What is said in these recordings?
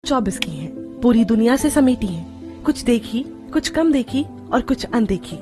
24 की हैं, पूरी दुनिया से समेटी हैं, कुछ देखी, कुछ कम देखी और कुछ अनदेखी।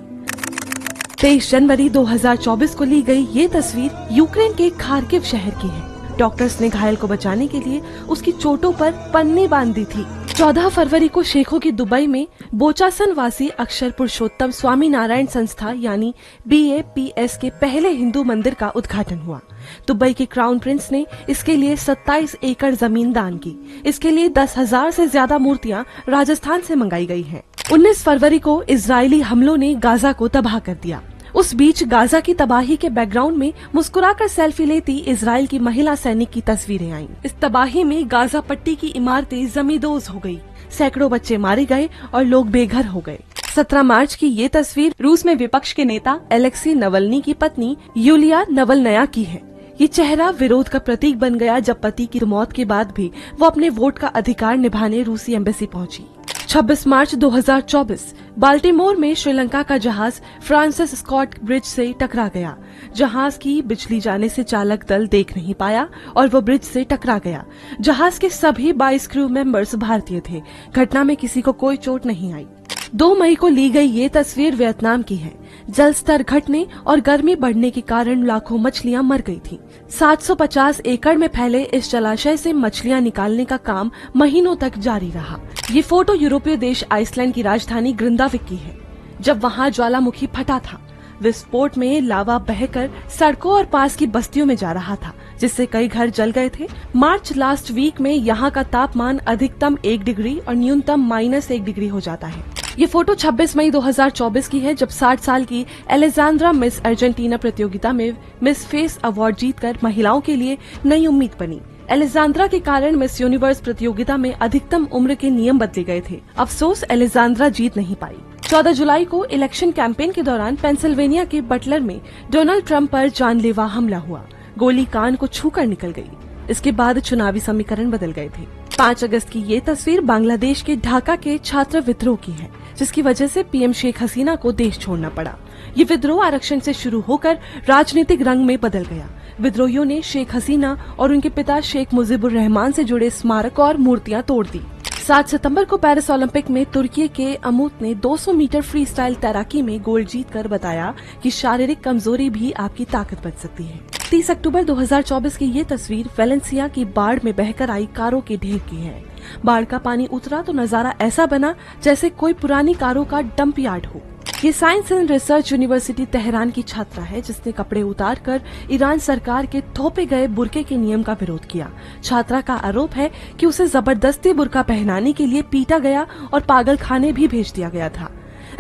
23 जनवरी 2024 को ली गई ये तस्वीर यूक्रेन के खार्किव शहर की है। डॉक्टर्स ने घायल को बचाने के लिए उसकी चोटों पर पन्नी बांध दी थी। 14 फरवरी को शेखों की दुबई में बोचासन वासी अक्षर पुरुषोत्तम स्वामी नारायण संस्था यानी BAPS के पहले हिंदू मंदिर का उद्घाटन हुआ। दुबई के क्राउन प्रिंस ने इसके लिए 27 एकड़ जमीन दान की। इसके लिए 10,000 से ज्यादा मूर्तियां राजस्थान से मंगाई गई हैं। 19 फरवरी को इजरायली हमलों ने गाजा को तबाह कर दिया। उस बीच गाजा की तबाही के बैकग्राउंड में मुस्कुराकर सेल्फी लेती इजराइल की महिला सैनिक की तस्वीरें आईं। इस तबाही में गाजा पट्टी की इमारतें जमींदोज हो गई, सैकड़ों बच्चे मारे गए और लोग बेघर हो गए। 17 मार्च की ये तस्वीर रूस में विपक्ष के नेता एलेक्सी नवल्नी की पत्नी यूलिया नवलनया की है। ये चेहरा विरोध का प्रतीक बन गया जब पति की मौत के बाद भी वो अपने वोट का अधिकार निभाने रूसी एम्बेसी पहुंची। 26 मार्च 2024 बाल्टीमोर में श्रीलंका का जहाज फ्रांसिस स्कॉट ब्रिज से टकरा गया। जहाज की बिजली जाने से चालक दल देख नहीं पाया और वो ब्रिज से टकरा गया। जहाज के सभी 22 क्रू मेंबर्स भारतीय थे। घटना में किसी को कोई चोट नहीं आई। 2 मई को ली गई ये तस्वीर वियतनाम की है। जल स्तर घटने और गर्मी बढ़ने के कारण लाखों मछलियां मर गई थीं। 750 एकड़ में फैले इस जलाशय से मछलियां निकालने का काम महीनों तक जारी रहा। ये फोटो यूरोपीय देश आइसलैंड की राजधानी ग्रिंडाविक की है, जब वहां ज्वालामुखी फटा था। विस्फोट में लावा बहकर सड़कों और पास की बस्तियों में जा रहा था, जिससे कई घर जल गए थे। मार्च लास्ट वीक में यहाँ का तापमान अधिकतम 1 डिग्री और न्यूनतम -1 डिग्री हो जाता है। ये फोटो 26 मई 2024 की है, जब 60 साल की एलेजांद्रा मिस अर्जेंटीना प्रतियोगिता में मिस फेस अवार्ड जीतकर महिलाओं के लिए नई उम्मीद बनी। एलेजांद्रा के कारण मिस यूनिवर्स प्रतियोगिता में अधिकतम उम्र के नियम बदले गए थे। अफसोस एलेजांद्रा जीत नहीं पाई। 14 जुलाई को इलेक्शन कैंपेन के दौरान पेंसिल्वेनिया के बटलर में डोनाल्ड ट्रंप पर जानलेवा हमला हुआ। गोली कान को छूकर निकल गई। इसके बाद चुनावी समीकरण बदल गए थे। 5 अगस्त की ये तस्वीर बांग्लादेश के ढाका के छात्र विद्रोह की है, जिसकी वजह से पीएम शेख हसीना को देश छोड़ना पड़ा। ये विद्रोह आरक्षण से शुरू होकर राजनीतिक रंग में बदल गया। विद्रोहियों ने शेख हसीना और उनके पिता शेख मुजीबुर रहमान से जुड़े स्मारक और मूर्तियां तोड़ दी। 7 सितंबर को पेरिस ओलंपिक में तुर्की के अमूत ने 200 मीटर फ्री स्टाइल तैराकी में गोल्ड जीतकर बताया कि शारीरिक कमजोरी भी आपकी ताकत बन सकती है। 30 अक्टूबर 2024 की ये तस्वीर वेलेंसिया की बाढ़ में बहकर आई कारों के ढेर की है। बाढ़ का पानी उतरा तो नजारा ऐसा बना जैसे कोई पुरानी कारों का डंप यार्ड हो। ये science and research university Tehran की छात्रा है, जिसने कपड़े उतारकर ईरान सरकार के थोपे गए बुर्के के नियम का विरोध किया। छात्रा का आरोप है कि उसे जबरदस्ती बुर्का पहनाने के लिए पीटा गया और पागल खाने भी भेज दिया गया था।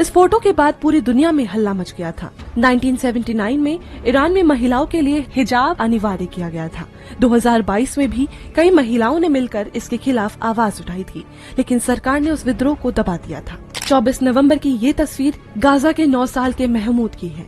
इस फोटो के बाद पूरी दुनिया में हल्ला मच गया था। 1979 में ईरान में महिलाओं के लिए हिजाब अनिवार्य किया गया था। 2022 में भी कई महिलाओं ने मिलकर इसके खिलाफ आवाज उठाई थी, लेकिन सरकार ने उस विद्रोह को दबा दिया था। 24 नवंबर की ये तस्वीर गाजा के 9 साल के महमूद की है।